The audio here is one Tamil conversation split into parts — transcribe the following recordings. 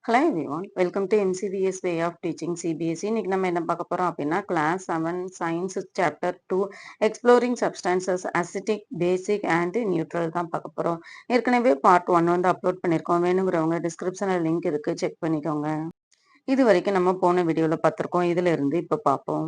Hello everyone welcome to NCDS way of teaching CBSE. இன்னைக்கு நம்ம என்ன பார்க்க போறோம் அப்படின்னா class 7 science chapter 2 exploring substances acidic basic and neutral தான் பார்க்க போறோம். ஏற்கனவே பார்ட் 1 வந்து அப்லோட் பண்ணியிருக்கோம். வேணுங்கிறவங்க டிஸ்கிரிப்ஷனில் லிங்க் இருக்கு, செக் பண்ணிக்கோங்க. இது வரைக்கும் நம்ம போன வீடியோவில் பார்த்துருக்கோம். இதுல இருந்து இப்போ பார்ப்போம்.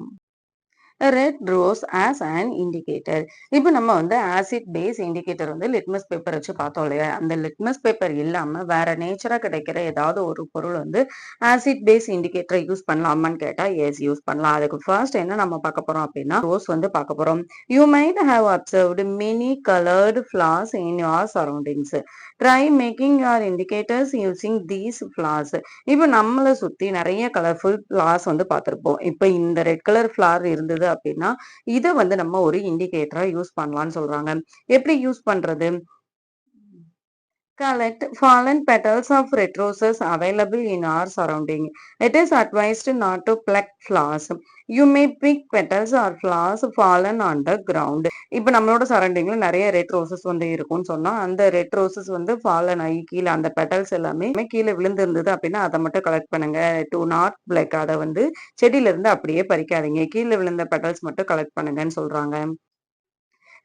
Red rose as an indicator. இப்போ நம்ம வந்து ஆசிட் பேஸ் இண்டிகேட்டர் வந்து லிட்மஸ் பேப்பர் வச்சு பார்த்தோம் இல்லையா? அந்த லிட்மஸ் பேப்பர் இல்லாம வேற நேச்சரா கிடைக்கிற ஏதாவது ஒரு பொருள் வந்து ஆசிட் பேஸ் இண்டிகேட்டரை யூஸ் பண்ணலாமான்னு கேட்டா எஸ், யூஸ் பண்ணலாம். அதுக்கு ஃபர்ஸ்ட் என்ன நம்ம பார்க்க போறோம் அப்படின்னா ரோஸ் வந்து பார்க்க போறோம். You might have observed many coloured flares in your surroundings. Try making your indicators using these flares. இப்போ நம்மளை சுத்தி நிறைய கலர்ஃபுல் ஃபிளார்ஸ் வந்து பார்த்திருப்போம். இப்போ இந்த ரெட் கலர் ஃபிளார் இருந்தது அப்படின்னா இதை வந்து நம்ம ஒரு இண்டிகேட்டரா யூஸ் பண்ணலாம்னு சொல்றாங்க. எப்படி யூஸ் பண்றது? Collect fallen petals of red roses available in our surrounding. It is advised not to pluck flowers. You may pick petals or flowers fallen on the ground. இப்போ நம்மளோட சரௌண்டிங்ல நிறைய ரெட் ரோசஸ் வந்து இருக்கும்னு சொன்னா அந்த ரெட் ரோசஸ் வந்து ஃபாலன் ஆகி கீழே அந்த பெட்டல்ஸ் எல்லாமே கீழே விழுந்திருந்தது அப்படின்னா அதை மட்டும் கலெக்ட் பண்ணுங்க. டு நாட் பிளக், அதை வந்து செடியில இருந்து அப்படியே பறிக்காதீங்க. கீழே விழுந்த பெட்டல்ஸ் மட்டும் கலெக்ட் பண்ணுங்கன்னு சொல்றாங்க.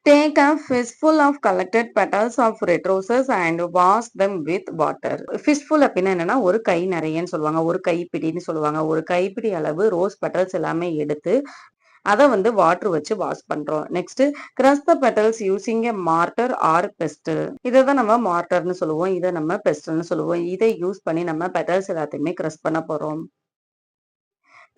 Take a fistful of collected petals of red roses and wash them with water. Fistful அப்படின்னா என்னன்னா ஒரு கை நிறையன்னு சொல்லுவாங்க, ஒரு கைப்பிடின்னு சொல்லுவாங்க. ஒரு கைப்பிடி அளவு ரோஸ் பெட்டல்ஸ் எல்லாமே எடுத்து அதை வந்து வாட்டர் வச்சு வாஷ் பண்றோம். Next crush the petals using a mortar or pestle. இதை தான் நம்ம மார்டர்னு சொல்லுவோம், இதை நம்ம பெஸ்டில்னு சொல்லுவோம். இதை யூஸ் பண்ணி நம்ம பெட்டல்ஸ் எல்லாத்தையுமே கிரஸ் பண்ண போறோம்.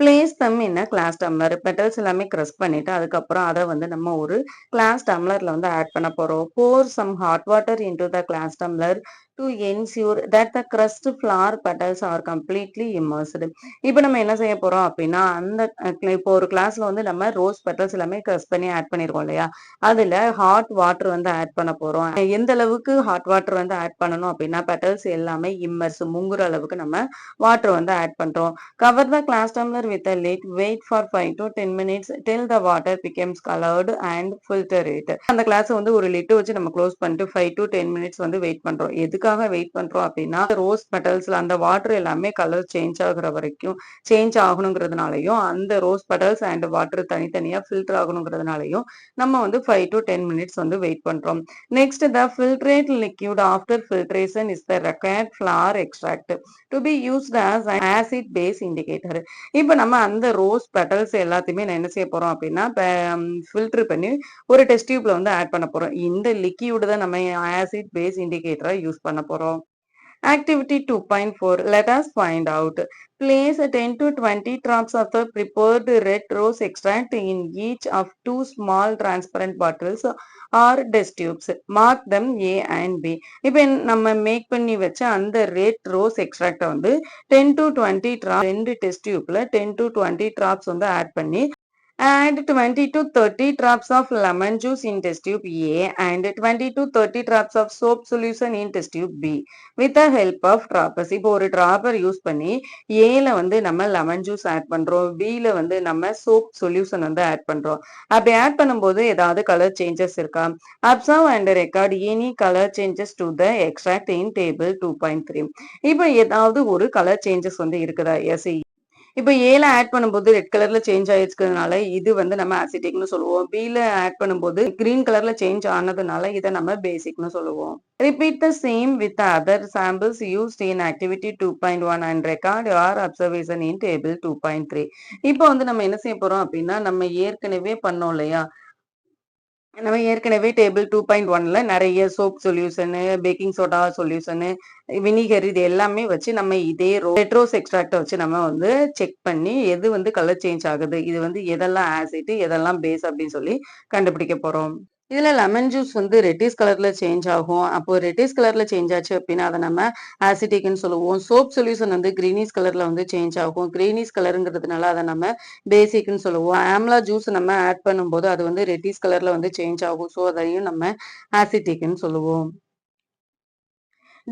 Place them in class tumbler. Petals எல்லாமே கிரஸ் பண்ணிட்டு அதுக்கப்புறம் அதை வந்து நம்ம ஒரு கிளாஸ் டம்ளர்ல வந்து ஆட் பண்ண போறோம். Pour some hot water into the glass tumbler to ensure that the crushed flower petals are completely immersed. இப்போ நம்ம என்ன செய்ய போறோம் அப்படின்னா அந்த இப்போ ஒரு கிளாஸ்ல வந்து நம்ம ரோஸ் பெட்டல்ஸ் எல்லாமே கிரஸ் பண்ணி ஆட் பண்ணிருக்கோம் இல்லையா? அதுல ஹாட் வாட்டர் வந்து ஆட் பண்ண போறோம். எந்த அளவுக்கு ஹாட் வாட்டர் வந்து ஆட் பண்ணணும் அப்படின்னா பெட்டல்ஸ் எல்லாமே இம்மர்ஸ் முங்குற அளவுக்கு நம்ம வாட்டர் வந்து ஆட் பண்றோம். Cover the glass tumbler with a lid. Wait for 5 to 10 minutes till the water becomes colored and filter it. அந்த கிளாஸ் வந்து ஒரு லிட் வச்சு நம்ம க்ளோஸ் பண்ணிட்டு 5 to 10 minutes வந்து வெயிட் பண்றோம். எதுக்காக வெயிட் பண்றோம் அப்படின்னா ரோஸ் பெட்டல்ஸ்ல அந்த வாட்டர் எல்லாமே கலர் சேஞ்ச் ஆகுற வரைக்கும் சேஞ்ச் ஆகணுங்கிறதுனாலையும் அந்த ரோஸ் பெட்டல்ஸ் அண்ட் வாட்டர் தனித்தனியா ஃபில்டர் ஆகணுங்கிறதுனாலையும் நம்ம வந்து 5 to 10 minutes வந்து வெயிட் பண்றோம். Next the filtrate liquid after filtration is the required flower extract to be used as an acid base indicator. இப்போ நம்ம அந்த ரோஸ் பெட்டல்ஸ் எல்லாத்தையுமே நான் என்ன செய்ய போறோம் அப்படின்னா ஃபில்டர் பண்ணி ஒரு டெஸ்ட் டியூப்ல வந்து ஆட் பண்ண போறோம். இந்த லிக்யூட் தான் நம்ம ஆசிட் பேஸ் இண்டிகேட்டரா யூஸ் பண்ண போறோம். Activity 2.4. Let us find out. Place 10 to 20 drops of the prepared red rose extract in each of two small transparent bottles or test tubes. Mark them A and B. இப்போ நம்ம மேக் பண்ணி வச்ச அந்த ரெட் ரோஸ் எக்ஸ்ட்ராக்டை வந்து 10 to 20 drops ரெண்டு டெஸ்ட் டியூப்ல 10 to 20 drops வந்து ஆட் பண்ணி add 20 to 30 drops of lemon juice in test tube A and 20 to 30 drops of soap solution in test tube B with the help of droppers. இப்போ ஒரு dropper யூஸ் பண்ணி ஏல வந்து நம்ம லெமன் ஜூஸ் ஆட் பண்றோம், பில வந்து நம்ம சோப் சொல்யூஷன் வந்து ஆட் பண்றோம். அப்படி ஆட் பண்ணும்போது ஏதாவது கலர் சேஞ்சஸ் இருக்கா? Observe and record any colour changes to the extract in table 2.3. இப்போ ஏதாவது ஒரு கலர் சேஞ்சஸ் வந்து இருக்குதா? எஸ். இப்போ ஏல ஆட் பண்ணும்போது ரெட் கலர்ல சேஞ்ச் ஆயிருக்கிறதுனால இது வந்து நம்ம அசிட்டிக்னு சொல்லுவோம். பில ஆட் பண்ணும்போது கிரீன் கலர்ல சேஞ்ச் ஆனதுனால இதை நம்ம பேசிக்னு சொல்லுவோம். Repeat the same with other samples used in activity 2.1 and record your observation in table 2.3. இப்போ வந்து நம்ம என்ன செய்ய போறோம் அப்படின்னா நம்ம ஏற்கனவே பண்ணோம் இல்லையா? நம்ம ஏற்கனவே டேபிள் 2.1ல நிறைய soap solution, baking soda solution, vinegar இது எல்லாமே வச்சு நம்ம இதே ரெட் ரோஸ் எக்ஸ்ட்ராக்ட வச்சு நம்ம வந்து செக் பண்ணி எது வந்து கலர் சேஞ்ச் ஆகுது, இது வந்து எதெல்லாம் ஆசிட் எதெல்லாம் பேஸ் அப்படின்னு சொல்லி கண்டுபிடிக்க போறோம். இதுல லெமன் ஜூஸ் வந்து ரெட்டிஷ் கலர்ல சேஞ்ச் ஆகும். அப்போ ரெட்டிஷ் கலர்ல சேஞ்ச் ஆச்சு அப்படின்னா அதை நம்ம ஆசிட்டிக்னு சொல்லுவோம். சோப் சொல்யூஷன் வந்து கிரீனிஷ் கலர்ல வந்து சேஞ்ச் ஆகும். கிரீனிஷ் கலருங்கிறதுனால அதை நம்ம பேசிக்னு சொல்லுவோம். ஆம்லா ஜூஸ் நம்ம ஆட் பண்ணும்போது அது வந்து ரெட்டிஷ் கலர்ல வந்து சேஞ்ச் ஆகும். ஸோ அதையும் நம்ம ஆசிட்டிக்னு சொல்லுவோம்.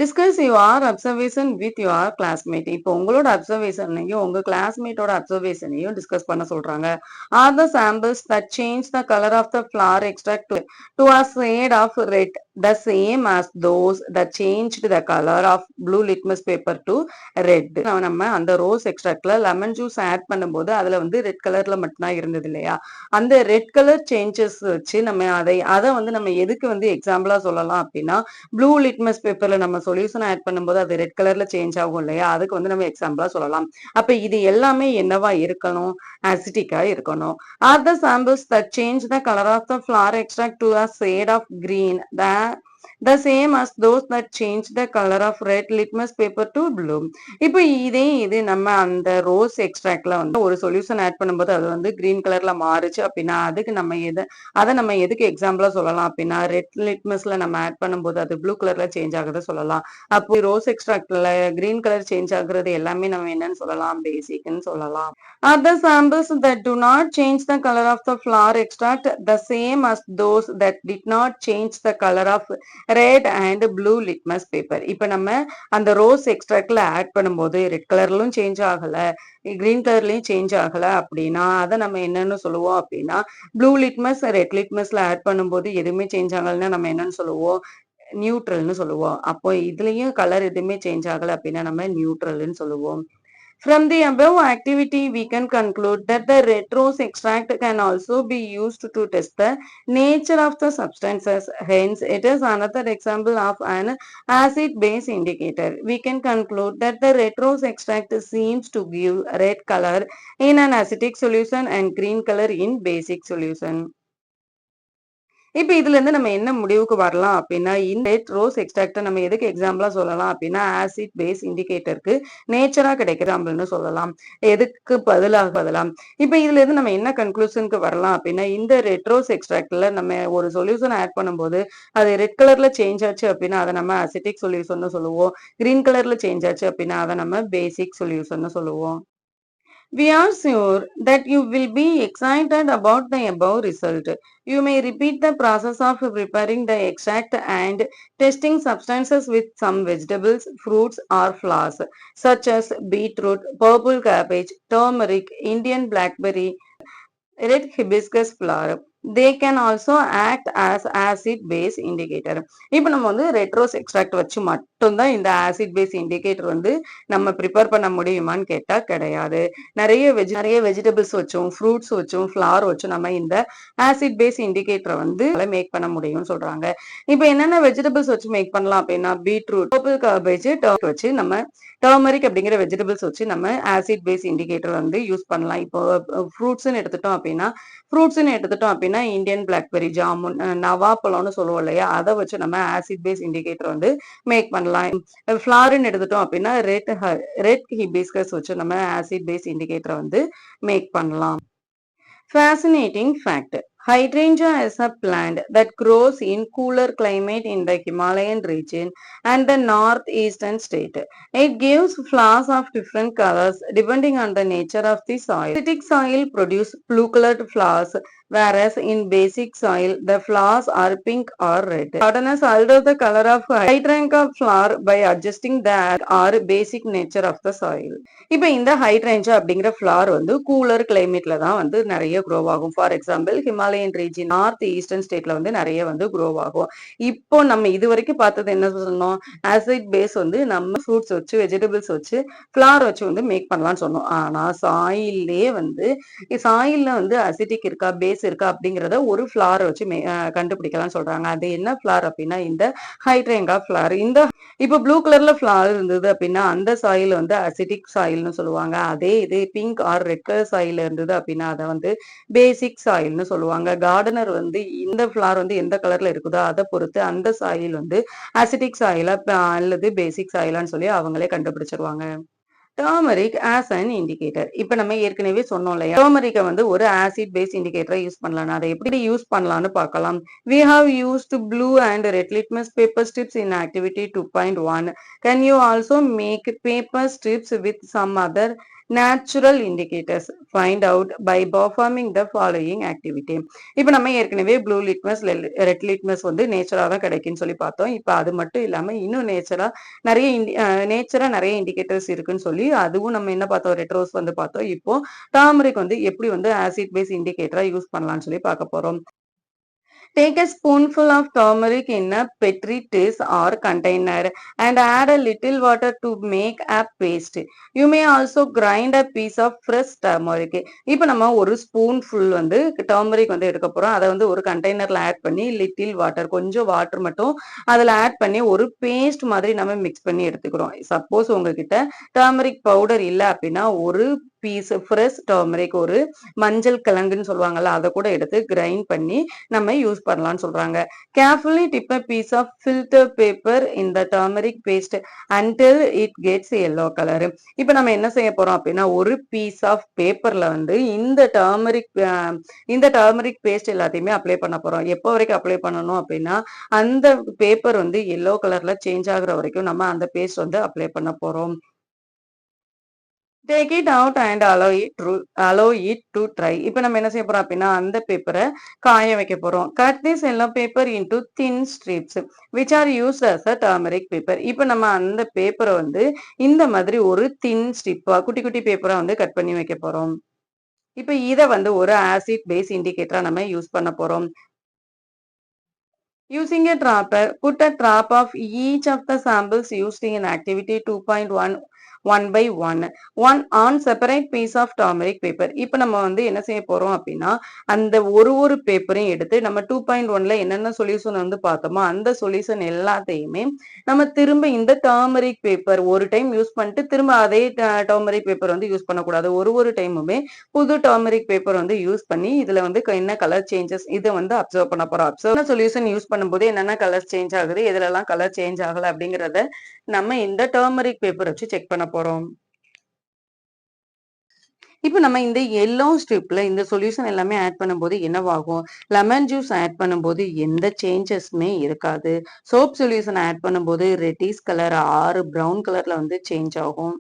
Discuss your observation with your classmate. இப்போ உங்களோட அப்சர்வேஷனையும் உங்க கிளாஸ்மேட்டோட அப்சர்வேஷனையும் டிஸ்கஸ் பண்ண சொல்றாங்க. Are the samples that change the colour of the flower extract to a shade of red the same as those that changed the color of blue litmus paper to red. நம்ம அந்த ரோஸ் எக்ஸ்ட்ராக்ட்ல லெமன் ஜூஸ் ஆட் பண்ணும்போது அதுல வந்து ரெட் கலர்ல மட்டும்தான் இருந்தது இல்லையா? அந்த ரெட் கலர் சேஞ்சஸ் வச்சு நம்ம அதை வந்து நம்ம எதுக்கு வந்து எக்ஸாம்பிளா சொல்லலாம் அப்படின்னா, ப்ளூ லிட்மஸ் பேப்பர்ல நம்ம சொல்யூஷன் ஆட் பண்ணும்போது அது ரெட் கலர்ல சேஞ்ச் ஆகும் இல்லையா? அதுக்கு வந்து நம்ம எக்ஸாம்பிளா சொல்லலாம். அப்ப இது எல்லாமே என்னவா இருக்கணும்? அசிட்டிக்கா இருக்கணும். Are the samples that change the color of the flower extract to a shade of green the same as those that change the color of red litmus paper to blue? இப்போ இது நம்ம அந்த ரோஸ் எக்ஸ்ட்ராக்ட்ல வந்து ஒரு சொல்யூஷன் ஆட் பண்ணும்போது அது வந்து கிரீன் கலர்ல மாறுச்சு அப்படின்னா அதுக்கு நம்ம அதை நம்ம எதுக்கு எக்ஸாம்பிளா சொல்லலாம் அப்படின்னா, ரெட் லிட்மஸ்ல நம்ம ஆட் பண்ணும்போது அது ப்ளூ கலர்ல சேஞ்ச் ஆகுறத சொல்லலாம். அப்போ ரோஸ் எக்ஸ்ட்ராக்ட்ல கிரீன் கலர் சேஞ்ச் ஆகுறது எல்லாமே நம்ம என்னன்னு சொல்லலாம்? பேசிக்னு சொல்லலாம். Are the samples that do not change the color of the flower extract the same as those that did not change the color of red and blue litmus paper? இப்ப நம்ம அந்த ரோஸ் எக்ஸ்ட்ராக்ட்ல ஆட் பண்ணும்போது ரெட் கலர்லயும் சேஞ்ச் ஆகல, கிரீன் கலர்லயும் சேஞ்ச் ஆகல அப்படின்னா அதை நம்ம என்னன்னு சொல்லுவோம் அப்படின்னா, ப்ளூ லிட்மஸ் ரெட் லிட்மஸ்ல ஆட் பண்ணும்போது எதுவுமே சேஞ்ச் ஆகலைன்னா நம்ம என்னன்னு சொல்லுவோம்? நியூட்ரல்னு சொல்லுவோம். அப்போ இதுலயும் கலர் எதுவுமே சேஞ்ச் ஆகல அப்படின்னா நம்ம நியூட்ரல்னு சொல்லுவோம். From the above activity, we can conclude that the red rose extract can also be used to test the nature of the substances. Hence, it is another example of an acid-base indicator. We can conclude that the red rose extract seems to give red color in an acidic solution and green color in basic solution. இப்ப இதுல இருந்து நம்ம என்ன முடிவுக்கு வரலாம் அப்படின்னா, இந்த ரோஸ் எக்ஸ்ட்ராக்ட நம்ம எதுக்கு எக்ஸாம்பிளா சொல்லலாம் அப்படின்னா, ஆசிட் பேஸ் இண்டிகேட்டருக்கு நேச்சரா கிடைக்கிற எக்ஸாம்பிள்னு சொல்லலாம். எதுக்கு பதிலா இப்ப இதுல இருந்து நம்ம என்ன கன்க்ளூஷனுக்கு வரலாம் அப்படின்னா, இந்த ரெட் ரோஸ் எக்ஸ்ட்ராக்ட்ல நம்ம ஒரு சொல்யூஷன் ஆட் பண்ணும்போது அது ரெட் கலர்ல சேஞ்ச் ஆச்சு அப்படின்னா அதை நம்ம அசிட்டிக் சொல்யூஷன் சொல்லுவோம். கிரீன் கலர்ல சேஞ்ச் ஆச்சு அப்படின்னா அதை நம்ம பேசிக் சொல்யூஷன் சொல்லுவோம். We are sure that you will be excited about the above result. You may repeat the process of preparing the extract and testing substances with some vegetables, fruits or flowers such as beetroot, purple cabbage, turmeric, Indian blackberry, red hibiscus flower. They can also act as acid base indicator. இப்போ நம்ம வந்து ரெட் ரோஸ் எக்ஸ்ட்ராக்ட் வச்சு மட்டும்தான் இந்த ஆசிட் பேஸ் இண்டிகேட்டர் வந்து நம்ம ப்ரிப்பேர் பண்ண முடியுமான்னு கேட்டா கிடையாது. நிறைய வெஜிடபிள்ஸ் வச்சும் ஃப்ரூட்ஸ் வச்சும் ஃபிளவர் வச்சும் நம்ம இந்த ஆசிட் பேஸ் இண்டிகேட்டரை வந்து மேக் பண்ண முடியும்னு சொல்றாங்க. இப்போ என்னென்ன வெஜிடபிள்ஸ் வச்சு மேக் பண்ணலாம் அப்படின்னா, பீட்ரூட், பர்பிள் கார்பேஜ் வச்சு நம்ம டர்மரிக் அப்படிங்கிற வெஜிடபிள்ஸ் வச்சு நம்ம ஆசிட் பேஸ் இண்டிகேட்டர் வந்து யூஸ் பண்ணலாம். இப்போ ஃப்ரூட்ஸ்ன்னு எடுத்துட்டோம் அப்படின்னா இந்தியன் பிளாக்பெரி, ஜாமுன், நவாப்பழம்னு சொல்லுவோம் இல்லையா, அதை வச்சு நம்ம ஆசிட் பேஸ் இண்டிகேட்டர் வந்து மேக் பண்ணலாம். ஃபிளார்ன்னு எடுத்துட்டோம் அப்படின்னா ரெட் ஹிபிஸ்கஸ் வச்சு நம்ம ஆசிட் பேஸ் இண்டிகேட்டரை வந்து மேக் பண்ணலாம். Fascinating fact. Hydrangea is a plant that grows in cooler climate in the Himalayan region and the northeastern state. It gives flowers of different colors depending on the nature of the soil. Acidic soil produce blue-colored flowers, whereas in basic soil, the flowers are pink or red. Gardeners alter the color of hydrangea flower by adjusting the or basic nature of the soil. இப்போ இந்த ஹைட்ரேஞ்சா அப்படிங்கிற ஃபிளவர் வந்து கூலர் கிளைமேட்ல தான் வந்து நிறைய க்ரோ ஆகும். For example Himalayan region, north eastern ஸ்டேட்ல வந்து நிறைய வந்து க்ரோ ஆகும். இப்போ நம்ம இது வரைக்கும் பார்த்தது என்ன சொன்னோம்? ஆசிட் பேஸ் வந்து நம்ம ஃப்ரூட்ஸ் வச்சு, வெஜிடபிள்ஸ் வச்சு, ஃபிளவர் வச்சு வந்து மேக் பண்ணலாம்னு சொன்னோம். ஆனா சாயில்ல வந்து அசிட்டிக் இருக்கா, பேஸ் இருக்கா அப்படிங்கிறத ஒரு ஃபிளவர் வச்சு கண்டுபிடிக்கலாம்னு சொல்றாங்க. அது என்ன ஃபிளவர் அப்படின்னா இந்த ஹைட்ரேங்கா ஃபிளவர். இப்போ ப்ளூ கலர்ல ஃபிளவர் இருந்தது அப்படின்னா அந்த சாயில் வந்து அசிட்டிக் சாயில்னு சொல்லுவாங்க. அதே இது pink or red colour soil இருந்தது அப்படின்னா அதை வந்து பேசிக் சாயில்னு சொல்லுவாங்க. கார்டனர் வந்து இந்த ஃபிளவர் வந்து எந்த கலர்ல இருக்குதோ அதை பொறுத்து அந்த சாயில் வந்து அசிட்டிக் சாயிலா அல்லது பேசிக் சாயிலான்னு சொல்லி அவங்களே கண்டுபிடிச்சிருவாங்க. Turmeric as an indicator. இப்ப நம்ம ஏற்கனவே சொன்னோம் இல்லையா, டர்மரிக்கை வந்து ஒரு ஆசிட் பேஸ் இண்டிகேட்டரை யூஸ் பண்ணலாம். அதை எப்படி யூஸ் பண்ணலாம்னு பார்க்கலாம். We have used blue and red litmus paper strips in activity 2.1. Can you also make paper strips with some other natural indicators? Find out by performing the following activity. இப்ப நம்ம ஏற்கனவே ப்ளூ லிட்மஸ், ரெட் லிட்மஸ் வந்து நேச்சரா தான் கிடைக்குன்னு சொல்லி பார்த்தோம். இப்ப அது மட்டும் இல்லாம இன்னும் நேச்சரா நிறைய இண்டிகேட்டர்ஸ் இருக்குன்னு சொல்லி அதுவும் நம்ம என்ன பார்த்தோம்? ரெட் ரோஸ் வந்து பார்த்தோம். இப்போ டர்மரிக் வந்து எப்படி வந்து ஆசிட் பேஸ் இண்டிகேட்டரா யூஸ் பண்ணலாம்னு சொல்லி பார்க்க போறோம். Take a spoonful of turmeric in a petri dish or container and add a little water to make a paste. You may also grind a piece of fresh turmeric. இப்போ நம்ம ஒரு ஸ்பூன் ஃபுல் வந்து டர்மரிக் வந்து எடுக்க போறோம். அதை வந்து ஒரு கண்டெய்னர்ல ஆட் பண்ணி லிட்டில் வாட்டர் கொஞ்சம் வாட்டர் மட்டும் அதில் ஆட் பண்ணி ஒரு பேஸ்ட் மாதிரி நம்ம மிக்ஸ் பண்ணி எடுத்துக்கிறோம். சப்போஸ் உங்ககிட்ட டர்மரிக் பவுடர் இல்லை அப்படின்னா ஒரு பீஸ் ஃப்ரெஷ் டர்மரிக் ஒரு மஞ்சள் கிழங்குன்னு சொல்லுவாங்கல்ல அதை கூட எடுத்து கிரைண்ட் பண்ணி நம்ம யூஸ் பண்ணலாம்னு சொல்றாங்க. Carefully dip a piece of filter paper in the turmeric paste until it gets yellow color. இப்போ நம்ம என்ன செய்ய போறோம் அப்படின்னா ஒரு பீஸ் ஆஃப் பேப்பர்ல வந்து இந்த டர்மரிக் பேஸ்ட் எல்லாத்தையுமே அப்ளை பண்ண போறோம். எப்போ வரைக்கும் அப்ளை பண்ணணும் அப்படின்னா அந்த பேப்பர் வந்து எல்லோ கலர்ல சேஞ்ச் ஆகுற வரைக்கும் நம்ம அந்த பேஸ்ட் வந்து அப்ளை பண்ண போறோம். Take it out and allow it to dry. இப்போ நம்ம என்ன செய்ய போறோம் அப்படின்னா அந்த பேப்பரை காய வைக்க போறோம். Cut this yellow paper into thin strips which are used as a turmeric paper. இப்போ நம்ம அந்த பேப்பரை வந்து இந்த மாதிரி ஒரு தின் ஸ்ட்ரிப்பா குட்டி குட்டி பேப்பரா வந்து கட் பண்ணி வைக்க போறோம். இப்போ இதை வந்து ஒரு ஆசிட் பேஸ் இண்டிகேட்டரா நம்ம யூஸ் பண்ண போறோம். Using a dropper, put a drop of each of the samples used in activity 2.1 one by one on separate piece of turmeric paper. இப்போ நம்ம வந்து என்ன செய்ய போறோம் அப்படின்னா அந்த ஒரு பேப்பரையும் எடுத்து நம்ம 2.1ல என்னென்ன சொல்யூஷன் வந்து பார்த்தோமோ அந்த சொல்யூஷன் எல்லாத்தையுமே நம்ம திரும்ப இந்த டர்மரிக் பேப்பர் ஒரு டைம் யூஸ் பண்ணிட்டு திரும்ப அதே டர்மரிக் பேப்பர் வந்து யூஸ் பண்ணக்கூடாது. ஒரு டைமுமே புது டர்மரிக் பேப்பர் வந்து யூஸ் பண்ணி இதுல வந்து என்ன கலர் சேஞ்சஸ் இதை வந்து அப்சர்வ் பண்ண போறோம். அப்சர்வ் சொல்யூஷன் யூஸ் பண்ணும்போது என்னென்ன கலர் சேஞ்ச் ஆகுது எதுல எல்லாம் கலர் சேஞ்ச் ஆகல அப்படிங்கறத நம்ம இந்த டர்மரிக் பேப்பர் வச்சு செக் பண்ண போறோம். இப்போ நம்ம இந்த எல்லோ ஸ்ட்ரிப்ல இந்த சொல்யூஷன் எல்லாமே ஆட் பண்ணும்போது என்னவாகும்? லெமன் ஜூஸ் ஆட் பண்ணும்போது எந்த சேஞ்சஸுமே இருக்காது. சோப் சொல்யூஷன் ஆட் பண்ணும்போது ரெட்டிஷ் கலர் ஆறு ப்ரௌன் கலர்ல வந்து சேஞ்ச் ஆகும்.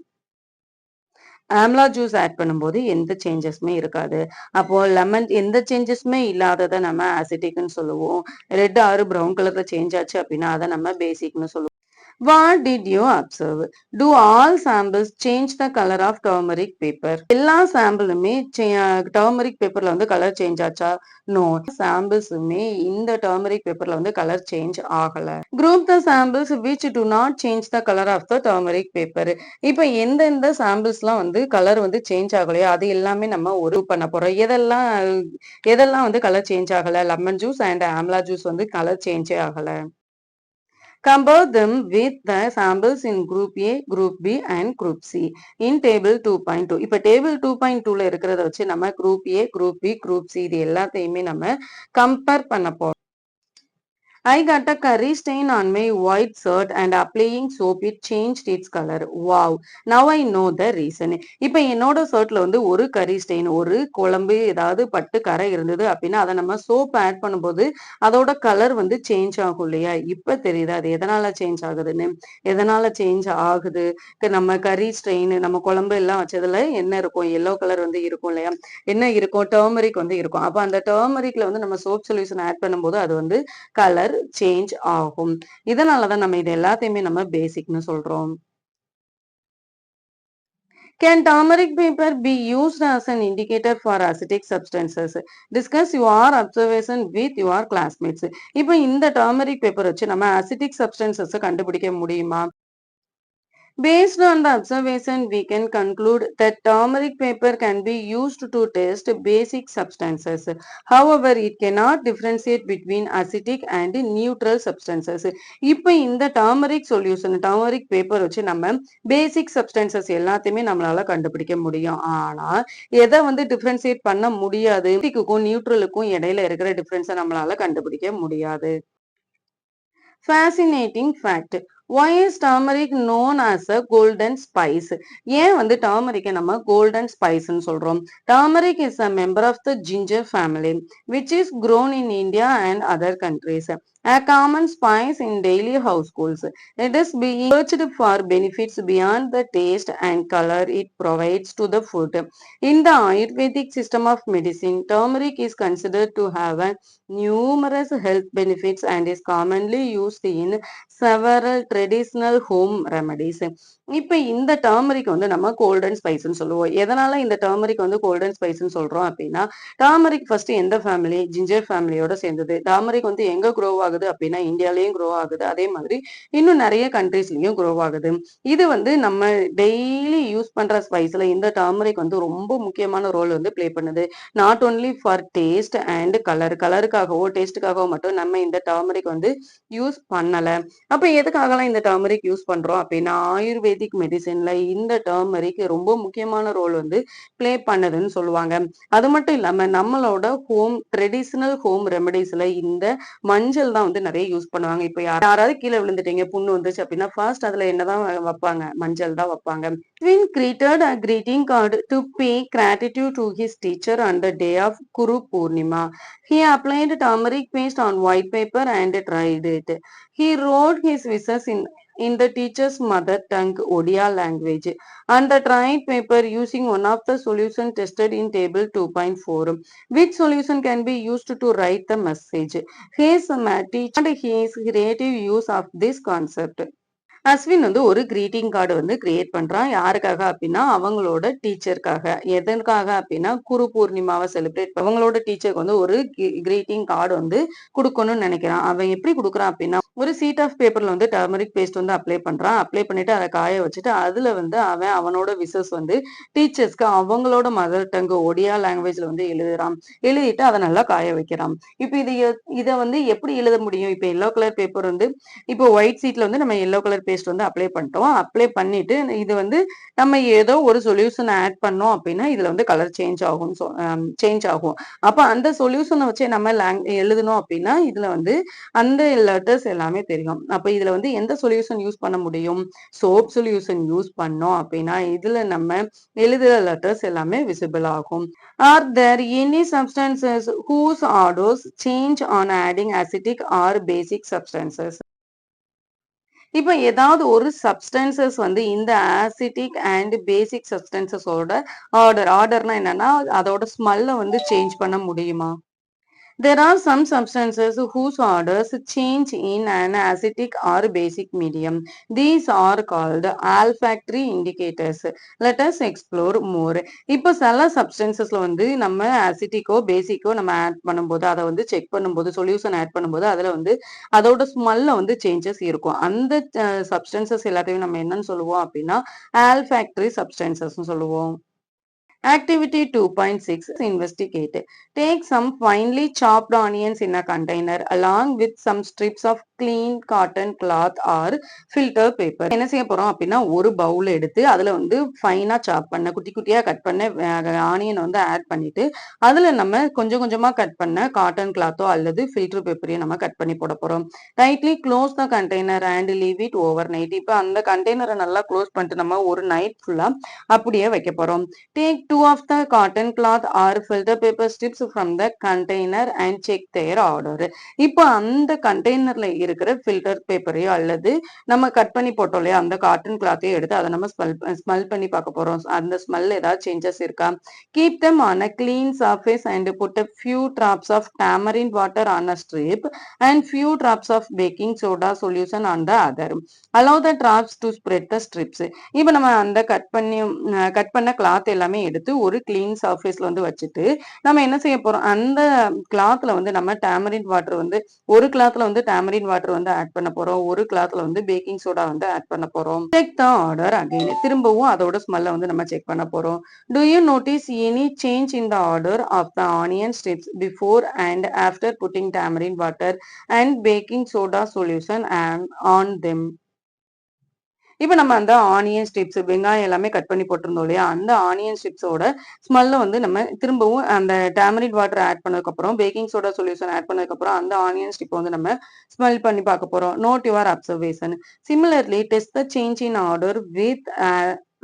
ஆம்லா ஜூஸ் ஆட் பண்ணும்போது எந்த சேஞ்சஸுமே இருக்காது. அப்போ லெமன் எந்த சேஞ்சஸுமே இல்லாததை நம்ம அசிட்டிக்னு சொல்லுவோம். ரெட் ஆறு ப்ரௌன் கலர்ல சேஞ்ச் ஆச்சு அப்படின்னா அதை நம்ம பேசிக்னு சொல்லுவோம். What did you observe? Do all samples change the color of turmeric paper? எல்லா சாம்பிளுமே டர்மரிக் பேப்பர்ல வந்து கலர் சேஞ்ச் ஆச்சா? நோ. சாம்பிள்ஸுமே இந்த டர்மரிக் பேப்பர்ல வந்து கலர் சேஞ்ச் ஆகல. Group the samples which do not change the color of the turmeric paper. இப்போ எந்தெந்த சாம்பிள்ஸ்லாம் வந்து கலர் வந்து சேஞ்ச் ஆகலையோ அது எல்லாமே நம்ம ஒரு பண்ண போறோம். எதெல்லாம் வந்து கலர் சேஞ்ச் ஆகல? Lemon juice and amla juice வந்து கலர் சேஞ்சே ஆகல. Compare them with the samples in Group A, Group B and Group C in Table 2.2. இப்போ Table 2.2ல இருக்கிறத வச்சு நம்ம Group A, Group B, Group C இது எல்லாத்தையுமே நம்ம கம்பேர் பண்ண போறோம். I got a curry stain on my white shirt and applying soap it changed its color. Wow. Now I know the reason. இப்போ என்னோட ஷர்ட்ல வந்து ஒரு கரி ஸ்டெயின் ஒரு குழம்பு ஏதாவது பட்டு கரை இருந்தது அப்படின்னா அதை நம்ம சோப் ஆட் பண்ணும்போது அதோட கலர் வந்து சேஞ்ச் ஆகும் இல்லையா? இப்ப தெரியுது அது எதனால சேஞ்ச் ஆகுதுன்னு. எதனால சேஞ்ச் ஆகுது? நம்ம கரி ஸ்டெயின் நம்ம குழம்பு எல்லாம் வச்சதுல என்ன இருக்கும்? எல்லோ கலர் வந்து இருக்கும் இல்லையா? என்ன இருக்கும்? டர்மரிக் வந்து இருக்கும். அப்ப அந்த டர்மரிக்ல வந்து நம்ம சோப் சொல்யூஷன் ஆட் பண்ணும்போது அது வந்து கலர் சேஞ்ச் ஆகும். இதனாலதான் நம்ம இது எல்லாத்தையுமே நம்ம பேசிக்னு சொல்றோம். Can turmeric paper be used as an indicator for acidic substances? Discuss your observation with your classmates. இப்போ இந்த டர்மரிக் பேப்பர் வச்சு நம்ம acidic substances கண்டுபிடிக்க முடியுமா? Based on the observation, we can conclude that turmeric paper can be used to test basic substances. However, it cannot differentiate between acidic and neutral substances. இப்போ இந்த turmeric paper வச்சு நம்ம basic substances எல்லாத்தையுமே நம்மளால கண்டுபிடிக்க முடியும். ஆனா எதை வந்து differentiate பண்ண முடியாது? acidicக்கும் நியூட்ரலுக்கும் இடையில இருக்கிற டிஃபரன்ஸை நம்மளால கண்டுபிடிக்க முடியாது. Fascinating fact. Why is turmeric known as a golden spice? ஏன் வந்து டர்மரிக்கை நம்ம golden spiceன்னு சொல்றோம்? Turmeric is a member of the ginger family, which is grown in India and other countries. A common spice in daily households. It is being searched for benefits beyond the taste and color it provides to the food. In the Ayurvedic system of medicine, turmeric is considered to have a numerous health benefits and is commonly used in several traditional home remedies. இப்ப இந்த டர்மரிக் வந்து நம்ம கோல்டன் ஸ்பைஸ்ன்னு சொல்லுவோம். எதனால இந்த டர்மரிக் வந்து கோல்டன் ஸ்பைஸ்ன்னு சொல்றோம் அப்டின்னா, டர்மரிக் ஃபர்ஸ்ட் எந்த ஃபேமிலி? ஜிஞ்சர் ஃபேமிலியோட சேர்ந்தது. டர்மரிக் வந்து எங்க குரோ ஆகுது அப்டின்னா, இந்தியாலயும் குரோ ஆகுது. அதே மாதிரி இன்னும் நெறைய கண்ட்ரீஸ்லயும் குரோ ஆகுது. இது வந்து நம்ம டெய்லி யூஸ் பண்ற ஸ்பைஸ்ல இந்த டர்மரிக் வந்து ரொம்ப முக்கியமான ரோல் வந்து ப்ளே பண்ணுது. Not only for taste and colour. கலருக்காகவோ, டேஸ்ட்டுக்காகவோ மட்டும் நம்ம இந்த டர்மரிக் வந்து யூஸ் பண்ணல. அப்ப எதுக்காகலாம் இந்த டர்மரிக் யூஸ் பண்றோம் அப்டின்னா, ஆயுர்வேதிக் மெடிசின்ல இந்த டர்மரிக் ரொம்ப முக்கியமான ரோல் வந்து ப்ளே பண்ணுதுன்னு சொல்லுவாங்க. அது மட்டும் இல்லாம நம்மளோட ட்ரெடிஷனல் ஹோம் ரெமெடிஸ்ல இந்த மஞ்சள் தான் வந்து நெறைய யூஸ் பண்ணுவாங்க. இப்ப யாராவது கீழ விழுந்துட்டீங்க, புண்ணு வந்துச்சு அப்டின்னா, ஃபர்ஸ்ட் அதுல என்னதான் வப்பாங்க? மஞ்சள் தான் வப்பாங்க. Twin created a greeting card to pay gratitude to his teacher on the day of Guru Purnima. He applied turmeric paste on white paper and dried it. He wrote his wishes in the teacher's mother tongue Odia language on the dried paper using one of the solution tested in table 2.4. Which solution can be used to write the message? His teacher and his creative use of this concept. Ashwin வந்து ஒரு கிரீட்டிங் கார்டு வந்து கிரியேட் பண்றான். யாருக்காக அப்டின்னா, அவங்களோட டீச்சருக்காக. எதற்காக அப்டின்னா, குரு பூர்ணிமாவ அவங்களோட டீச்சருக்கு வந்து ஒரு கிரீட்டிங் கார்டு வந்து குடுக்கணும்னு நெனைக்கிறான். அவன் எப்படி குடுக்குறான் அப்டின்னா, ஒரு ஷீட் ஆஃப் பேப்பர்ல வந்து டர்மரிக் பேஸ்ட் வந்து அப்ளை பண்றான். அப்ளை பண்ணிட்டு அத காய வச்சுட்டு, அதுல வந்து அவன் அவனோட விஷஸ் வந்து டீச்சர்ஸ்க்கு அவங்களோட மதர் டங் ஒடியா லாங்குவேஜ்ல வந்து எழுதுறான். எழுதிட்டு அத நல்லா காய வைக்கிறான். இப்ப இத வந்து எப்படி எழுத முடியும்? இப்ப எல்லோ கலர் பேப்பர் வந்து இப்போ ஒயிட் ஷீட்ல வந்து நம்ம எல்லோ கலர் பேஸ்ட் வந்து அப்ளை பண்ணிட்டோம். அப்ளை பண்ணிட்டு இது வந்து நம்ம ஏதோ ஒரு சொல்யூஷன் ஆட் பண்ணோம் அப்டின்னா, இதுல வந்து கலர் சேஞ்ச் ஆகும். அப்ப அந்த சொல்யூஷன வச்சு நம்ம எழுதணும் அப்டின்னா, இதுல வந்து அந்த லெட்டர்ஸ் எல்லாமே தெரியும். அப்ப இதுல வந்து எந்த சொல்யூஷன் யூஸ் பண்ண முடியும்? சோப் சொல்யூஷன் யூஸ் பண்ணோம் அப்டின்னா, இதுல நம்ம எழுதுற லெட்டர்ஸ் எல்லாமே விசிபிள் ஆகும். Are there any substances whose odors change on adding acidic or basic substances? இப்ப ஏதாவது ஒரு சப்ஸ்டன்சஸ் வந்து இந்த ஆசிட்டிக் அண்ட் பேசிக் சப்ஸ்டன்சஸோட ஆர்டர்னா என்னன்னா, அதோட ஸ்மெல்ல வந்து சேஞ்ச் பண்ண முடியுமா? There are some substances whose orders change in an acidic or basic medium. These are called olfactory indicators. Let us explore more. இப்போ சில சப்ஸ்டன்சஸ்ல வந்து நம்ம அசிட்டிக்கோ பேசிக்கோ நம்ம ஆட் பண்ணும்போது அதை வந்து செக் பண்ணும்போது சொல்யூஷன் ஆட் பண்ணும்போது அதுல வந்து அதோட ஸ்மெல்ல வந்து சேஞ்சஸ் இருக்கும். அந்த சப்ஸ்டன்சஸ் எல்லாத்தையும் நம்ம என்னன்னு சொல்லுவோம் அப்படின்னா ஆல்ஃபேக்டரி சப்ஸ்டன்சஸ் சொல்லுவோம். Activity 2.6 Investigate. Take some finely chopped onions in a container along with some strips of clean cotton cloth or filter paper. என்ன செய்ய போறோம் அப்படின்னா ஒரு பவுல் எடுத்து அதுல வந்து ஃபைனா சாப் பண்ண குட்டி குட்டியா கட் பண்ண ஆனியன் வந்து ஆட் பண்ணிட்டு அதுல நம்ம கொஞ்சம் கொஞ்சமா கட் பண்ண காட்டன் கிளாத்தோ அல்லது ஃபில்டர் பேப்பரையும் நம்ம கட் பண்ணி போட போறோம். Tightly close the container and leave it over night. இப்போ அந்த கண்டெய்னரை நல்லா க்ளோஸ் பண்ணிட்டு நம்ம ஒரு நைட் ஃபுல்லா அப்படியே வைக்க போறோம். Take two of the cotton cloth or filter paper strips from the container and check their order. இப்போ அந்த கண்டெய்னர்ல இருக்கிற ஃபில்டர் பேப்பரையோ அல்லது நம்ம கட் பண்ணி போட்டோம் இல்லையா அந்த காட்டன் கிளாத்தையும் எடுத்து அதை நம்ம ஸ்மெல் பண்ணி பார்க்க போறோம். அந்த ஸ்மெல் ஏதாவது சேஞ்சஸ் இருக்கா? Keep them on a clean surface and put a few drops of tamarind water on a strip and few drops of baking soda solution on the other. Allow the drops to spread the strips. இப்போ நம்ம அந்த கட் பண்ண கிளாத் எல்லாமே எடுத்து ஒரு கிளீன் சர்ஃபேஸ்ல வந்து வச்சுட்டு நம்ம என்ன செய்ய போறோம் அந்த கிளாத்ல வந்து நம்ம டேமரின் வாட்டர் வந்து ஒரு கிளாத்ல வந்து டேமரின் வாட்டர் வந்து ஆட் பண்ண போறோம். ஒரு கிளாத்ல வந்து பேக்கிங் சோடா வந்து ஆட் பண்ண போறோம். Check the order again. திரும்பவும் அதோட ஸ்மெல்ல வந்து நம்ம செக் பண்ண போறோம். Do you notice any change in the order of the onion strips before and after putting tamarind water and baking soda solution on them? இப்ப நம்ம அந்த ஆனியன் ஸ்ட்ரிப்ஸ் வெங்காயம் எல்லாமே கட் பண்ணி போட்டிருந்தோம் இல்லையா அந்த ஆனியன் ஸ்ட்ரிப்ஸோட ஸ்மெல்ல வந்து நம்ம திரும்பவும் அந்த டேமரின் வாட்டர் ஆட் பண்ணதுக்கு அப்புறம் பேக்கிங் சோடா சொல்யூஷன் ஆட் பண்ணதுக்கு அப்புறம் அந்த ஆனியன் ஸ்ட்ரிப் வந்து நம்ம ஸ்மெல் பண்ணி பார்க்க போறோம். Note your observation. Similarly test the change in odour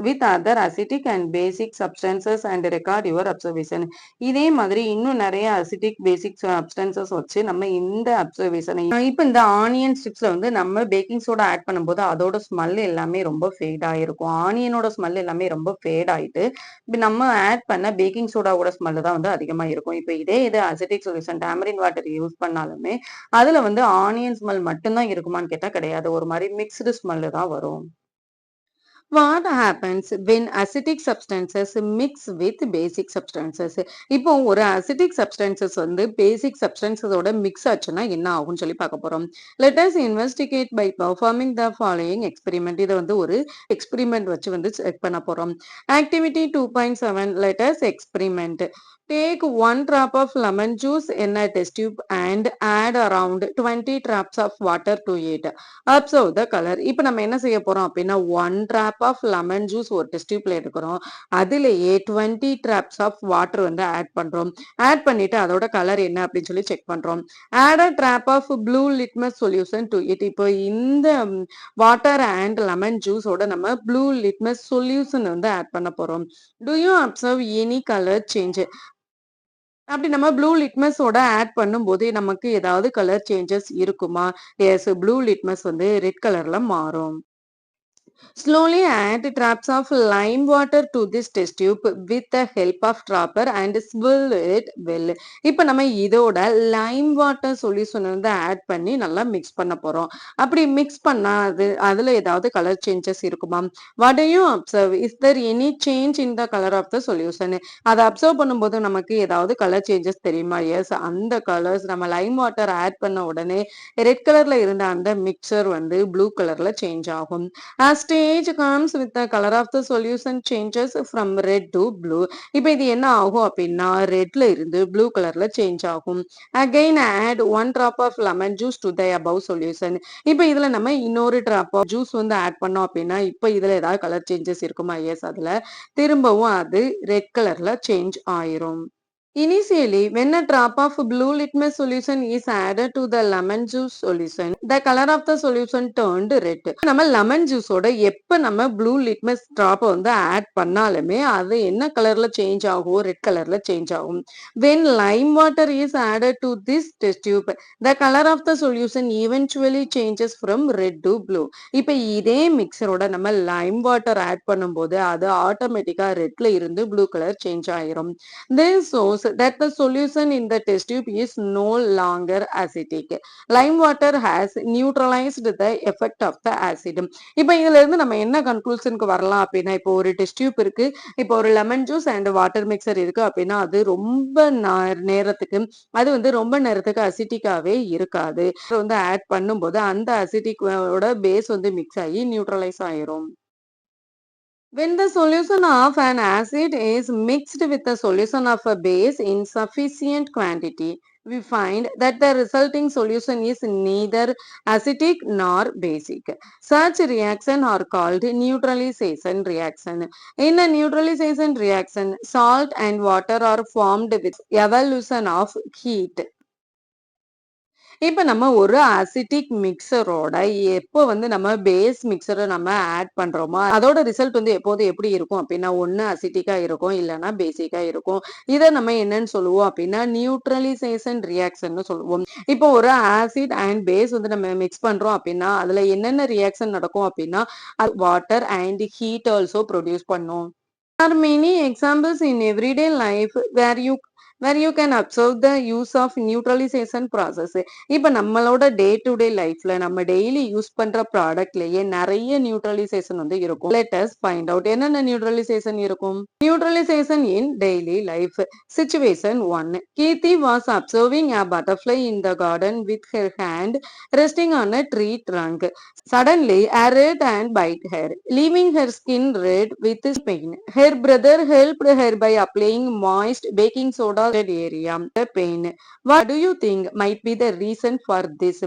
with other acidic and basic substances and record your observation. இதே மாதிரி இன்னும் நிறைய அசிட்டிக் பேசிக் சப்ஸ்டன்சஸ் வச்சு நம்ம இந்த அப்சர்வேஷனை இப்ப இந்த ஆனியன் ஸ்ட்ரிப்ஸ்ல வந்து நம்ம பேக்கிங் சோடா ஆட் பண்ணும்போது அதோட ஸ்மெல் எல்லாமே ரொம்ப ஃபேட் ஆயிருக்கும். ஆனியனோட ஸ்மெல் எல்லாமே ரொம்ப ஃபேட் ஆயிட்டு இப்ப நம்ம ஆட் பண்ண பேக்கிங் சோடாவோட ஸ்மெல் தான் வந்து அதிகமா இருக்கும். இப்ப இதே இது acetic solution tamarin water use பண்ணாலுமே அதுல வந்து ஆனியன் ஸ்மெல் மட்டும்தான் இருக்குமான்னு கேட்டா கிடையாது. ஒரு மாதிரி மிக்ஸ்டு ஸ்மெல் தான் வரும். What happens when acetic substances mix with basic substances? இப்போ ஒரு அசிட்டிக் சப்ஸ்டன்சஸ் வந்து பேசிக் சப்ஸ்டன்சஸோட மிக்ஸ் ஆச்சுன்னா என்ன ஆகும்னு சொல்லி பார்க்க போறோம். Let us investigate by performing the following experiment. இதை வந்து ஒரு எக்ஸ்பெரிமெண்ட் வச்சு வந்து செக் பண்ண போறோம். Activity 2.7 let us experiment. Take 1 drop of lemon juice in a test tube and add around 20 drops of water to it. Observe the color. இப்போ நம்ம என்ன செய்ய போறோம் அப்படின்னா 1 drop of lemon juice ஒரு டெஸ்ட் டியூப்ல எடுக்கிறோம். அதுலயே 20 drops of water வந்து ஆட் பண்றோம். ஆட் பண்ணிட்டு அதோட கலர் என்ன அப்படின்னு சொல்லி செக் பண்றோம். Add a drop of blue litmus solution to it. இப்போ இந்த வாட்டர் அண்ட் லெமன் ஜூஸோட நம்ம ப்ளூ லிட்மஸ் சொல்யூஷன் வந்து ஆட் பண்ண போறோம். Do you observe any color change? அப்படி நம்ம ப்ளூ லிட்மஸோட ஆட் பண்ணும்போது நமக்கு ஏதாவது கலர் சேஞ்சஸ் இருக்குமா? எஸ், ப்ளூ லிட்மஸ் வந்து ரெட் கலர்ல மாறும். Slowly add drops of lime water to this test tube with the help of dropper and swirl it well. இப்போ நம்ம இதோட லைம் வாட்டர் சொல்யூஷன் வந்து ஆட் பண்ணி நல்லா மிக்ஸ் பண்ண போறோம். அப்படி மிக்ஸ் பண்ணா அதுல ஏதாவது கலர் சேஞ்சஸ் இருக்குமா? What do you observe? Is there any change in the color of the solution? அதை அப்சர்வ் பண்ணும்போது நமக்கு ஏதாவது கலர் சேஞ்சஸ் தெரியுமா? எஸ், அந்த கலர்ஸ் நம்ம லைம் வாட்டர் ஆட் பண்ண உடனே ரெட் கலர்ல இருந்த அந்த மிக்சர் வந்து ப்ளூ கலர்ல சேஞ்ச் ஆகும். As stage comes with the color of the solution changes from red to blue. இப்போ இது என்ன ஆகும் அப்படின்னா ரெட்ல இருந்து ப்ளூ கலர்ல சேஞ்ச் ஆகும். Again add 1 drop of lemon juice to the above solution. இப்போ இதுல நம்ம இன்னொரு drop of juice வந்து ஆட் பண்ணோம் அப்படின்னா இப்போ இதுல ஏதாவது கலர் சேஞ்சஸ் இருக்குமா? எஸ், அதுல திரும்பவும் அது ரெட் கலர்ல சேஞ்ச் ஆயிரும். Initially, when a drop of blue litmus solution is added to the lemon juice solution, the color of the solution turned red. நம்ம லெமன் ஜூஸோட எப்ப நம்ம ப்ளூ லிட்மஸ் டிராப் வந்து ஆட் பண்ணாலுமே அது என்ன கலர்ல சேஞ்ச் ஆகும்? ரெட் கலர்ல சேஞ்ச் ஆகும். When lime water is added to this test tube, the color of the solution eventually changes from red to blue. இப்ப இதே மிக்சரோட நம்ம லைம் வாட்டர் ஆட் பண்ணும்போது அது ஆட்டோமேட்டிக்கா ரெட்ல இருந்து ப்ளூ கலர் சேஞ்ச் ஆயிரும். This shows that the solution in the test tube is no longer acidic. Lime water has neutralized the effect of the acid. இப்போ இதுல இருந்து நம்ம என்ன கன்க்ளூஷனுக்கு வரலாம் அப்படின்னா இப்போ ஒரு டெஸ்ட் டியூப் இருக்கு. இப்போ ஒரு lemon juice and water mixture இருக்கு அப்படின்னா அது ரொம்ப நேரத்துக்கு அது வந்து ரொம்ப நேரத்துக்கு அசிட்டிக்காவே இருக்காது. வந்து ஆட் பண்ணும்போது அந்த அசிட்டிக்கோட பேஸ் வந்து மிக்ஸ் ஆகி நியூட்ரலைஸ் ஆயிரும். When the solution of an acid is mixed with the solution of a base in sufficient quantity, we find that the resulting solution is neither acidic nor basic. Such reaction are called neutralization reaction. In a neutralization reaction, salt and water are formed with evolution of heat. இப்ப நம்ம ஒரு அசிட்டிக் மிக்சரோட எப்போ வந்து நம்ம பேஸ் மிக்சரை நம்ம ஆட் பண்றோமோ அதோட ரிசல்ட் வந்து எப்போது எப்படி இருக்கும் அப்படின்னா ஒண்ணு அசிட்டிக்கா இருக்கும் இல்லைன்னா பேசிக்கா இருக்கும். இதை நம்ம என்னன்னு சொல்லுவோம் அப்படின்னா நியூட்ரலைசேஷன் ரியாக்ஷன் சொல்லுவோம். இப்போ ஒரு ஆசிட் அண்ட் பேஸ் வந்து நம்ம மிக்ஸ் பண்றோம் அப்படின்னா அதுல என்னென்ன ரியாக்ஷன் நடக்கும் அப்படின்னா water and heat also produce பண்ணும். There are many examples in everyday life where you can observe the use of neutralization process. இப்ப நம்மளோட டே டு டே லைஃப்ல நம்ம டெய்லி யூஸ் பண்ற ப்ராடக்ட்லயே நிறைய நியூட்ரலைசேஷன் வந்து இருக்கும். Let us find out என்னென்ன நியூட்ரலைசேஷன் இருக்கும். Neutralization in daily life. Situation 1. Kirti was observing a butterfly in the garden with her hand resting on a tree trunk. Suddenly, a red ant bit her, leaving her skin red with pain. Her brother helped her by applying moist baking soda to the area. The pain. What do you think might be the reason for this?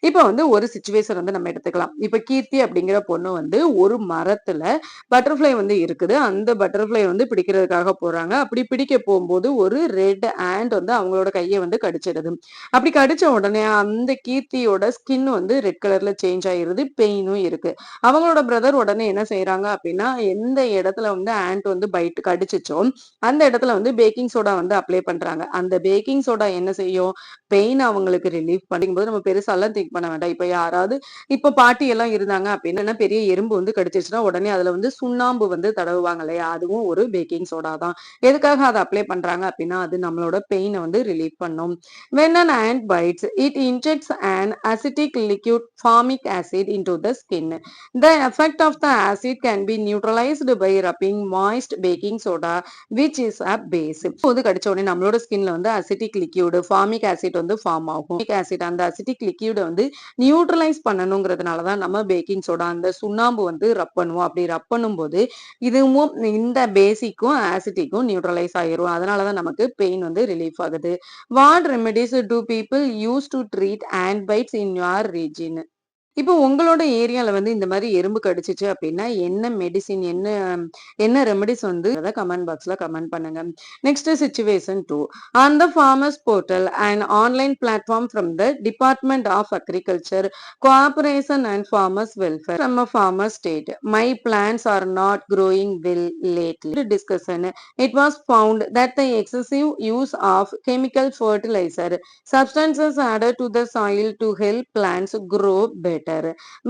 இப்போ வந்து ஒரு சிச்சுவேஷன் வந்து நம்ம எடுத்துக்கலாம். இப்போ கீர்த்தி அப்படிங்கிற பொண்ணு வந்து ஒரு மரத்துல பட்டர்ஃப்ளை வந்து இருக்குது. அந்த பட்டர்ஃப்ளை வந்து பிடிக்கிறதுக்காக போறாங்க. அப்படி பிடிக்க போகும்போது ஒரு ரெட் ஆண்ட் வந்து அவங்களோட கையை வந்து கடிச்சிடுது. அப்படி கடிச்ச உடனே அந்த கீர்த்தியோட ஸ்கின் வந்து ரெட் கலர்ல சேஞ்ச் ஆயிருது. பெயினும் இருக்கு. அவங்களோட பிரதர் உடனே என்ன செய்யறாங்க அப்படின்னா எந்த இடத்துல வந்து ஆண்ட் வந்து பைட் கடிச்சிச்சோ அந்த இடத்துல வந்து பேக்கிங் சோடா வந்து அப்ளை பண்றாங்க. அந்த பேக்கிங் சோடா என்ன செய்யும்? பெயின் அவங்களுக்கு ரிலீஃப் பண்ணும்போது நம்ம பெருசாலாம் திங்க் பண்ண வேண்டாம். இப்ப யாராவது இப்ப பாட்டி எல்லாம் இருந்தாங்க அப்படின்னா பெரிய எறும்பு வந்து கடிச்சிருச்சுன்னா உடனே அதுல வந்து சுண்ணாம்பு வந்து தடவுவாங்க இல்லையா? அதுவும் ஒரு பேக்கிங் சோடா தான். எதுக்காக அத அப்ளை பண்றாங்க அப்படின்னா, அது நம்மளோட பெயின வந்து ரிலீஃப் பண்ணும். When an ant bites, it injects an acidic liquid formic acid into the skin. The effect of the acid can be neutralized by rubbing moist baking soda, which is a base. வந்து கடிச்ச உடனே நம்மளோட ஸ்கின்ல வந்து அசிட்டிக் லிக்யூட் ஃபார்மிக் ஆசிட் வந்து ஃபார்ம் ஆகும். ஆசிட் அந்த அசிட்டிக் லிக்யூட வந்து நியூட்ரலைஸ் பண்ணணுங்கிறதுனால தான் நம்ம பேக்கிங் சோடா அந்த சுண்ணாம்பு வந்து ரப் பண்ணுவோம். அப்படி ரப் பண்ணும்போது இதுவும் இந்த பேசிக்கும் ஆசிட்டிக்கும் நியூட்ரலைஸ் ஆயிரும். அதனால தான் நமக்கு பெயின் வந்து ரிலீஃப் ஆகுது. What remedies do people use to treat ant bites in your region? இப்போ உங்களோட ஏரியால வந்து இந்த மாரி எறும்பு கடிச்சுச்சு அப்படின்னா, என்ன மெடிசின் என்ன ரெமெடிஸ் வந்து அத கமெண்ட் பாக்ஸ்ல கமெண்ட் பண்ணுங்க. Next situation 2. On the farmers portal, an online platform from the Department of Agriculture, Cooperation and Farmers Welfare from a farmer state. My plants are not growing well lately. Discussion. It was found that the excessive use of chemical fertilizer substances added to the soil to help plants grow better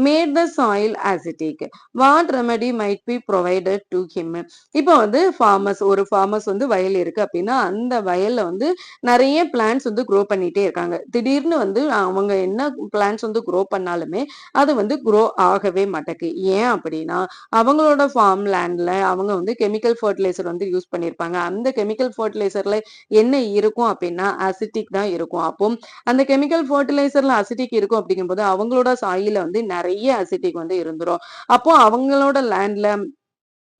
made the soil acidic. What remedy might be provided to him? இப்போ வந்து ஃபார்மர்ஸ் வந்து வயல் இருக்கு அப்படின்னா அந்த வயல்ல வந்து நிறைய பிளான்ட்ஸ் வந்து க்ரோ பண்ணிட்டே இருக்காங்க. திடீர்னு வந்து அவங்க என்ன பிளான்ட்ஸ் வந்து க்ரோ பண்ணாலுமே அது வந்து க்ரோ ஆகவே மாட்டேங்குது. ஏன் அப்படின்னா அவங்களோட ஃபார்ம் லேண்ட்ல அவங்க வந்து கெமிக்கல் ஃபர்டிலைசர் வந்து யூஸ் பண்ணியிருப்பாங்க. அந்த கெமிக்கல் ஃபர்டிலைசர்ல என்ன இருக்கும் அப்படின்னா அசிட்டிக் தான் இருக்கும். அப்போ அந்த கெமிக்கல் ஃபர்டிலைசர்ல அசிட்டிக் இருக்கும் அப்படிங்கும்போது அவங்களோட சாயில வந்து நிறைய அசிட்டிக் வந்து இருந்துரும். அப்போ அவங்களோட லேண்ட்ல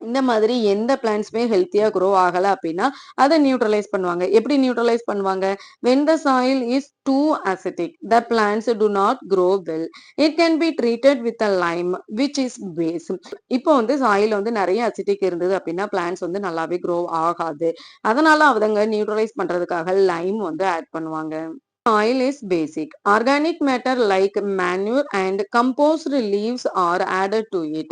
இந்த மாதிரி எந்த பிளான்ட்ஸுமே ஹெல்த்தியா க்ரோ ஆகல அப்படின்னா அதை நியூட்ரலைஸ் பண்ணுவாங்க. எப்படி நியூட்ரலைஸ் பண்ணுவாங்க? when the soil is too acidic, the plants do not grow well. It can be treated with a lime which is base. இப்போ வந்து சாயில வந்து நிறைய அசிட்டிக் இருந்தது அப்படின்னா பிளான்ட்ஸ் வந்து நல்லாவே க்ரோ ஆகாது. அதனால அவங்க நியூட்ரலைஸ் பண்றதுக்காக லைம் வந்து ஆட் பண்ணுவாங்க. Soil is basic. Organic matter like manure and compost leaves are added to it.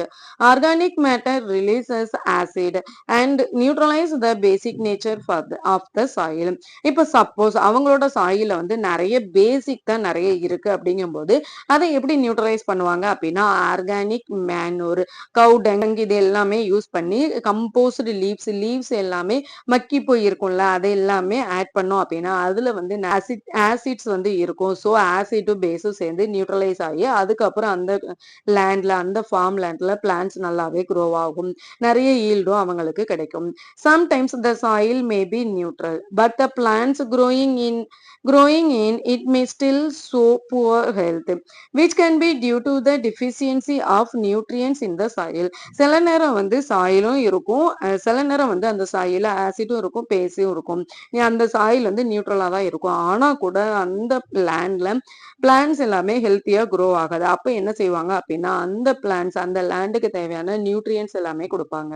Organic matter releases acid and neutralize the basic nature of the soil. இப்போ சப்போஸ் அவங்களோட சாயில வந்து நிறைய பேசிக் தான் நிறைய இருக்கு அப்படிங்கும்போது அதை எப்படி நியூட்ரலைஸ் பண்ணுவாங்க அப்படின்னா ஆர்கானிக் மேனூர் கவு டங் இது எல்லாமே யூஸ் பண்ணி கம்போஸ்டு லீவ்ஸ் எல்லாமே மக்கி போய் இருக்கும்ல அதை எல்லாமே ஆட் பண்ணோம் அப்படின்னா அதுல வந்து ஆசிட்ஸ் வந்து இருக்கும். ஸோ ஆசிட்டும் பேஸும் சேர்ந்து நியூட்ரலைஸ் ஆகி அதுக்கப்புறம் அந்த லேண்ட்ல அந்த ஃபார்ம் லேண்ட்ல பிளான்ட்ஸ் நல்லாவே க்ரோ ஆகும். நிறைய ஈல்டும் அவங்களுக்கு கிடைக்கும். Sometimes the soil may be neutral but the plants growing in it may still show poor health which can be due to the deficiency of nutrients in the soil. சில நேரம் வந்து சாயிலும் இருக்கும், சில நேரம் வந்து அந்த சாயில ஆசிடும் இருக்கும், பேஸும் இருக்கும். அந்த சாயில் வந்து நியூட்ரலா தான் இருக்கும். ஆனா கூட அந்த லேண்ட்ல பிளான்ட்ஸ் எல்லாமே ஹெல்த்தியா க்ரோ ஆகாது. அப்ப என்ன செய்வாங்க அப்படின்னா அந்த பிளான்ட்ஸ் அந்த லேண்டுக்கு தேவையான நியூட்ரியன்ஸ் எல்லாமே கொடுப்பாங்க.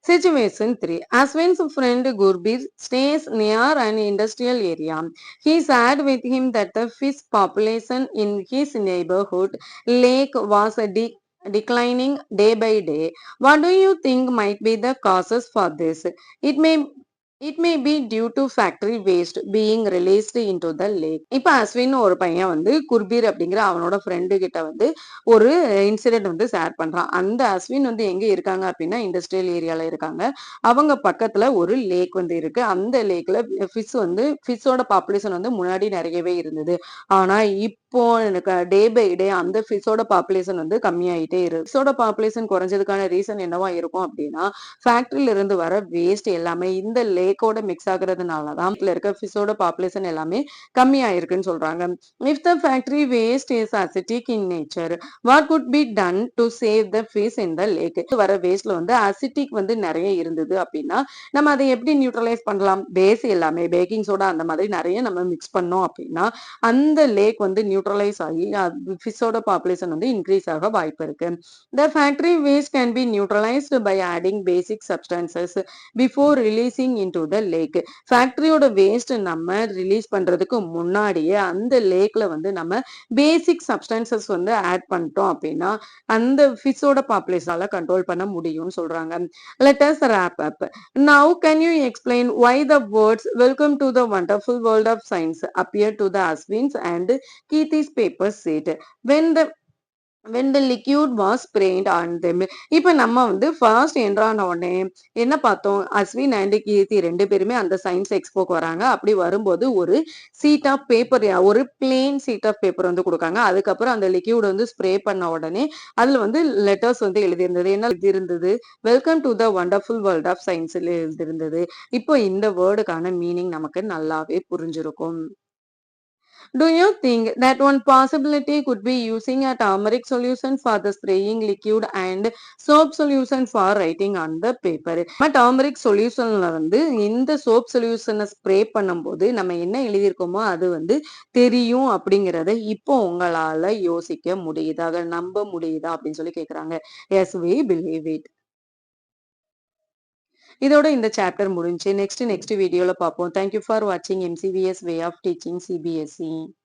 Situation 3. Aswin's friend Gurbir stays near an industrial area. He shared with him that the fish population in his neighborhood lake was declining day by day. What do you think might be the causes for this? It may It may be due to factory waste being released into the lake. இப்ப அஸ்வின் ஒரு பையன் வந்து குர்பீர் அப்படிங்கிற அவனோட ஃப்ரெண்டு கிட்ட வந்து ஒரு இன்சிடென்ட் வந்து ஷேர் பண்றான். அந்த அஸ்வின் வந்து எங்க இருக்காங்க அப்படின்னா இண்டஸ்ட்ரியல் ஏரியால இருக்காங்க. அவங்க பக்கத்துல ஒரு லேக் வந்து இருக்கு. அந்த லேக்ல ஃபிஷ்ஷோட பாப்புலேஷன் வந்து முன்னாடி நிறையவே இருந்தது. ஆனா இப்போ எனக்கு டே பை டே அந்த ஃபிஷ்ஷோட பாப்புலேஷன் வந்து கம்மியாயிட்டே இருக்கு. ஃபிஷ்ஷோட பாப்புலேஷன் குறைஞ்சதுக்கான ரீசன் என்னவா இருக்கும் அப்படின்னா ஃபேக்டரியில இருந்து வர வேஸ்ட் எல்லாமே இந்த லேக்கோட மிக்ஸ் ஆகுறதுனாலதான் இதுல இருக்க ஃபிஷ்ஷோட பாப்புலேஷன் எல்லாமே கம்மியாயிருக்குன்னு சொல்றாங்க. If the factory waste is acidic in nature what could be done to save the fish in the lake? வர வேஸ்ட்ல வந்து அசிட்டிக் வந்து நிறைய இருந்தது அப்படின்னா நம்ம அதை எப்படி நியூட்ரலைஸ் பண்ணலாம்? பேஸ் எல்லாமே பேக்கிங் சோடா அந்த மாதிரி நிறைய நம்ம மிக்ஸ் பண்ணோம் அப்படின்னா அந்த லேக் வந்து நியூட்ரலைஸ் ஆகி ஃபிஷ்ஷோட பாப்புலேஷன் வந்து இன்க்ரீஸ் ஆக வாய்ப்பு இருக்கு. The factory waste can be neutralized by adding basic substances before releasing into to the lake. ஃபேக்டரியோட வேஸ்ட் நம்ம ரிலீஸ் பண்றதுக்கு முன்னாடியே அந்த லேக்ல வந்து நம்ம பேசிக் சப்ஸ்டன்சஸ் வந்து ஆட் பண்ணிட்டோம் அப்படின்னா அந்த ஃபிஷ்ஷோட பாப்புலேஷனால கண்ட்ரோல் பண்ண முடியும்னு சொல்றாங்க. Let us wrap up. Now can you explain why the words welcome to the wonderful world of science appear to the Ashwin's and Kirti's paper set when the liquid was sprayed on them. இப்ப நம்ம வந்து ஃபர்ஸ்ட் என்ட்ரான உடனே என்ன பார்த்தோம்? அஸ்வின் அண்ட் கீர்த்தி 2 பேருமே அந்த சயின்ஸ் எக்ஸ்போக்கு வராங்க. அப்படி வரும்போது ஒரு ஷீட் ஆஃப் பேப்பர் ஒரு பிளெயின் ஷீட் ஆஃப் பேப்பர் வந்து குடுக்காங்க. அதுக்கப்புறம் அந்த லிக்விட் வந்து ஸ்ப்ரே பண்ண உடனே அதுல வந்து லெட்டர்ஸ் வந்து எழுதியிருந்தது. என்ன எழுதியிருந்தது? Welcome to the wonderful world of சயின்ஸ்ல எழுதியிருந்தது. இப்போ இந்த வேர்டுக்கான மீனிங் நமக்கு நல்லாவே புரிஞ்சிருக்கும். Do you think that one possibility could be using a turmeric solution for the spraying liquid and soap solution for writing on the paper? நம்ம turmeric solutionல வந்து இந்த soap solution ஸ்ப்ரே பண்ணும்போது நம்ம என்ன எழுதியிருக்கோமோ அது வந்து தெரியும் அப்படிங்கிறத இப்போ உங்களால யோசிக்க முடியுதா? அதை நம்ப முடியுதா அப்படின்னு சொல்லி கேக்குறாங்க. Yes, we believe it. இதோட இந்த சாப்டர் முடிஞ்சு நெக்ஸ்ட் வீடியோல பார்ப்போம். Thank you for watching MCVS way of teaching CBSE.